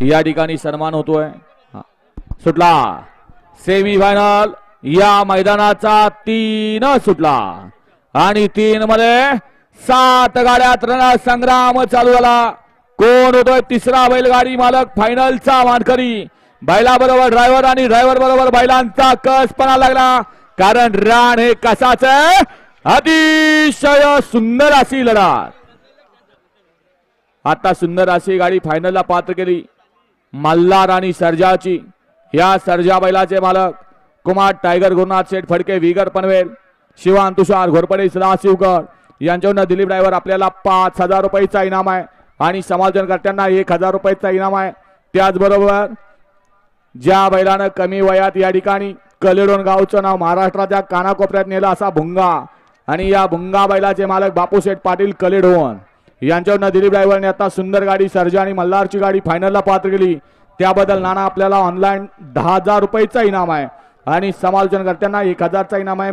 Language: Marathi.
या ठिकाणी सन्मान होतोय. सुटला सेमी फायनल या मैदानाचा 3 सुटला आणि 3 मध्ये 7 गाड्यात रणसंग्राम चालू झाला. कोण होतोय तिसरा बैलगाडी मालक फायनलचा मानकरी. बैला बरोबर ड्रायव्हर आणि ड्रायव्हर बरोबर बैलांचा कसपणा लागला कारण रान हे कसाच अतिशय सुंदर अशी लढत. आता सुंदर अशी गाडी फायनलला पात्र केली मल्हार आणि सर्जाची. या सर्जा बैलाचे मालक कुमार टायगर गुरुनाथ शेठ फडके विगर पनवेल शिवान तुषार घोरपडे सदाशिवकर यांच्यावर दिलीप ड्रायव्हर आपल्याला 5000 रुपयाचा इनाम आहे आणि समालोचनकर्त्यांना 1000 रुपयाचा इनाम आहे. त्याचबरोबर ज्या बैलानं कमी वयात या ठिकाणी कलेडोन गावचं नाव महाराष्ट्राच्या कानाकोपऱ्यात नेलं असा भुंगा आणि या भुंगा बैलाचे मालक बापूशेठ पाटील कलेडोन यांच्यावर दिलीप ड्रायव्हरने आता सुंदर गाडी सर्जा आणि मल्हारची गाडी फायनलला पात्र केली. त्याबद्दल नाना आपल्याला ऑनलाईन 10000 रुपयाचा इनाम आहे आणि समालोचनकर्त्यांना 1000चा इनाम आहे.